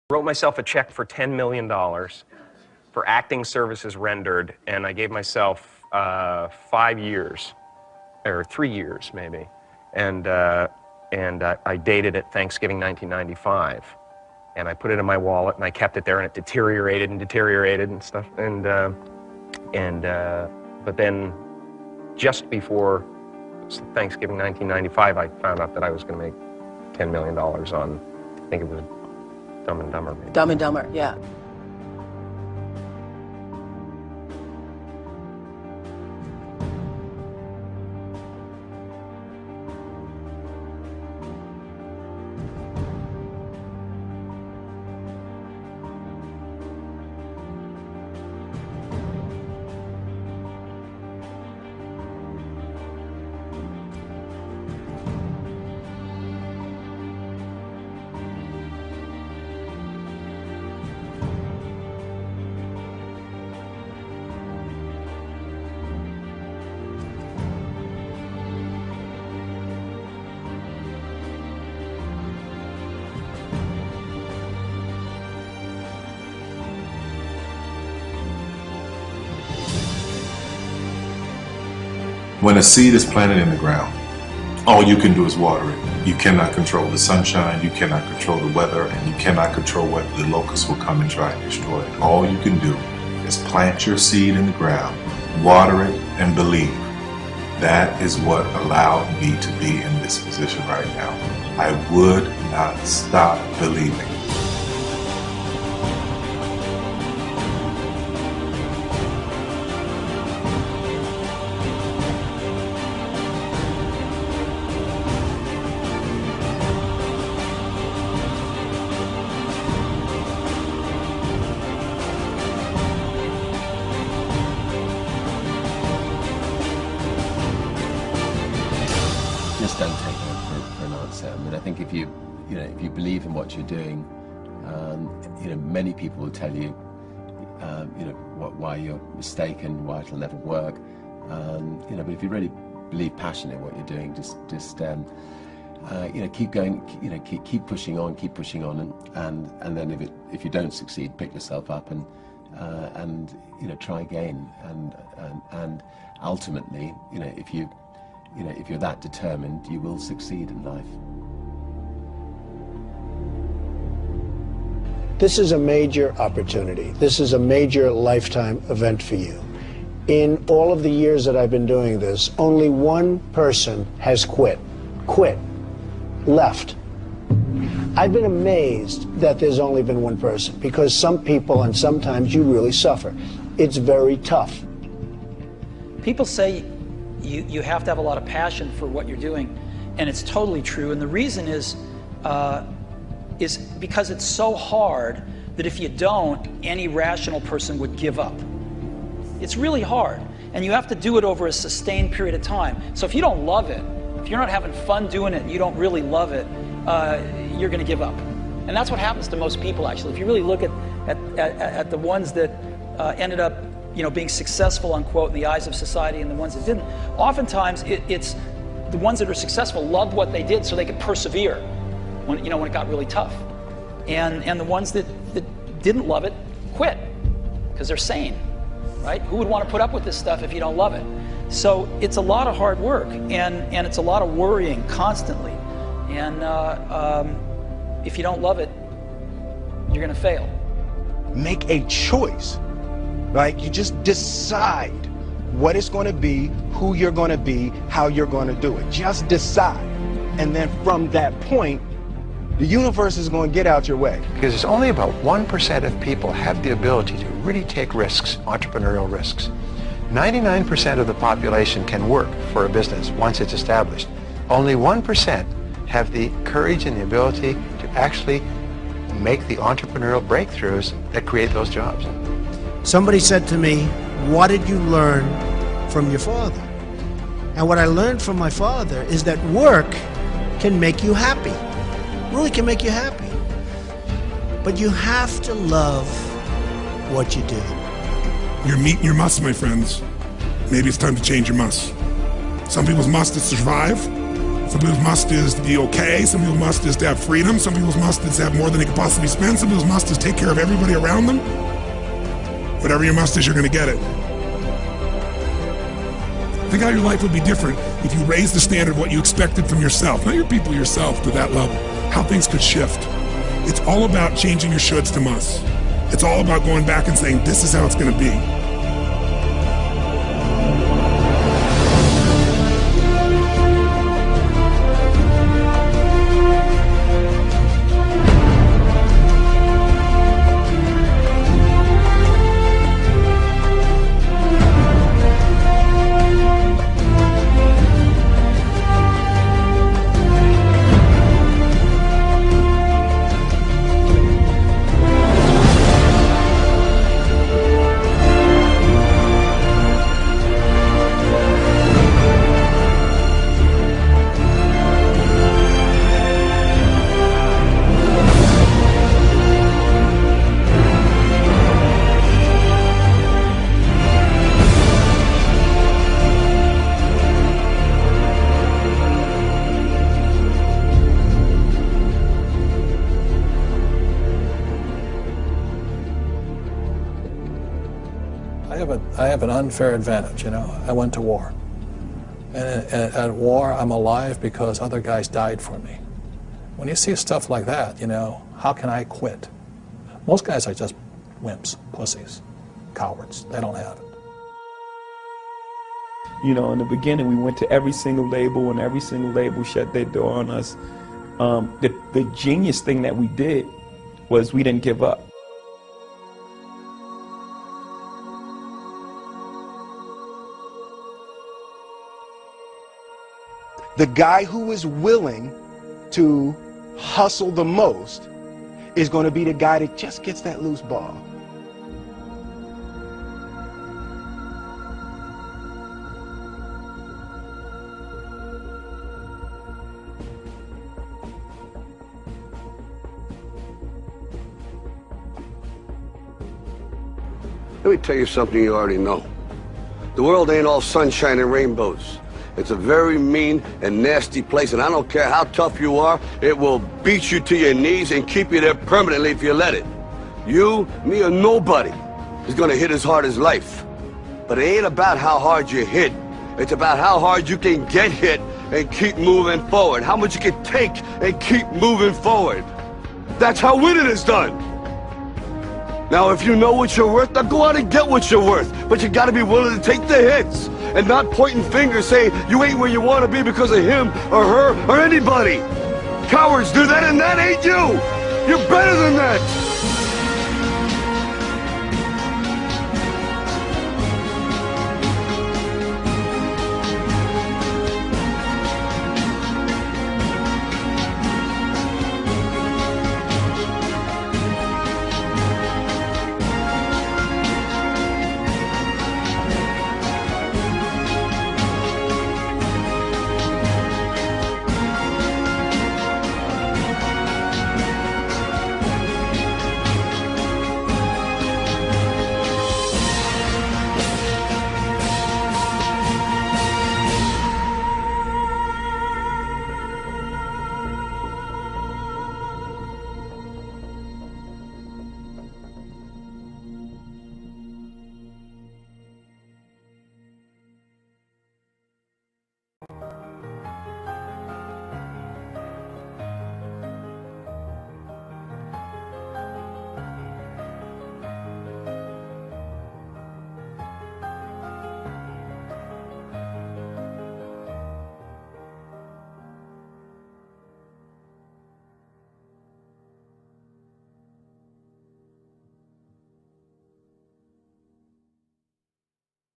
Wrote myself a check for $10 million for acting services rendered, and I gave myself 5 years, or 3 years maybe, and I dated it Thanksgiving 1995, and I put it in my wallet and I kept it there, and it deteriorated and stuff, but then just before Thanksgiving 1995, I found out that I was going to make $10 million on, I think it was Dumb and Dumber, maybe. Dumb and Dumber, yeah. When a seed is planted in the ground, all you can do is water it. You cannot control the sunshine, you cannot control the weather, and you cannot control whether the locusts will come and try and destroy it. All you can do is plant your seed in the ground, water it, and believe. That is what allowed me to be in this position right now. I would not stop believing. Just don't take it for an answer. I mean, I think if you believe in what you're doing, many people will tell you, why you're mistaken, why it'll never work. But if you really believe passionately in what you're doing, just keep going, keep pushing on, and then if you don't succeed, pick yourself up and try again, and ultimately, if you're that determined, you will succeed in life. This is a major opportunity. This is a major lifetime event for you. In all of the years that I've been doing this, only one person has quit, left. I've been amazed that there's only been one person, because some people, and sometimes you really suffer. It's very tough. People say you have to have a lot of passion for what you're doing, and it's totally true. And the reason is because it's so hard that if you don't, any rational person would give up. It's really hard, and you have to do it over a sustained period of time. So if you don't love it, if you're not having fun doing it and you don't really love it, you're going to give up. And that's what happens to most people, actually. If you really look at the ones that ended up being successful, unquote, in the eyes of society, and the ones that didn't, oftentimes it's the ones that are successful loved what they did so they could persevere when it got really tough. And the ones that didn't love it quit because they're sane, right? Who would want to put up with this stuff if you don't love it? So it's a lot of hard work, and it's a lot of worrying constantly. And if you don't love it, you're going to fail. Make a choice. Like, you just decide what it's going to be, who you're going to be, how you're going to do it. Just decide. And then from that point, the universe is going to get out your way. Because it's only about 1% of people have the ability to really take risks, entrepreneurial risks. 99% of the population can work for a business once it's established. Only 1% have the courage and the ability to actually make the entrepreneurial breakthroughs that create those jobs. Somebody said to me, what did you learn from your father? And what I learned from my father is that work can make you happy. Really can make you happy. But you have to love what you do. You're meeting your must, my friends. Maybe it's time to change your must. Some people's must is survive. Some people's must is to be okay. Some people's must is to have freedom. Some people's must is to have more than they could possibly spend. Some people's must is take care of everybody around them. Whatever your must is, you're going to get it. Think how your life would be different if you raised the standard of what you expected from yourself, not your people, yourself, to that level. How things could shift. It's all about changing your shoulds to musts. It's all about going back and saying, this is how it's going to be. I have an unfair advantage, you know. I went to war. And at war, I'm alive because other guys died for me. When you see stuff like that, you know, how can I quit? Most guys are just wimps, pussies, cowards. They don't have it. You know, in the beginning, we went to every single label, and every single label shut their door on us. The genius thing that we did was we didn't give up. The guy who is willing to hustle the most is going to be the guy that just gets that loose ball. Let me tell you something you already know. The world ain't all sunshine and rainbows. It's a very mean and nasty place, and I don't care how tough you are, it will beat you to your knees and keep you there permanently if you let it. You, me, or nobody is gonna hit as hard as life. But it ain't about how hard you hit. It's about how hard you can get hit and keep moving forward. How much you can take and keep moving forward. That's how winning is done. Now, if you know what you're worth, now go out and get what you're worth. But you gotta be willing to take the hits and not pointing fingers saying you ain't where you want to be because of him or her or anybody. Cowards do that, and that ain't you. You're better than that.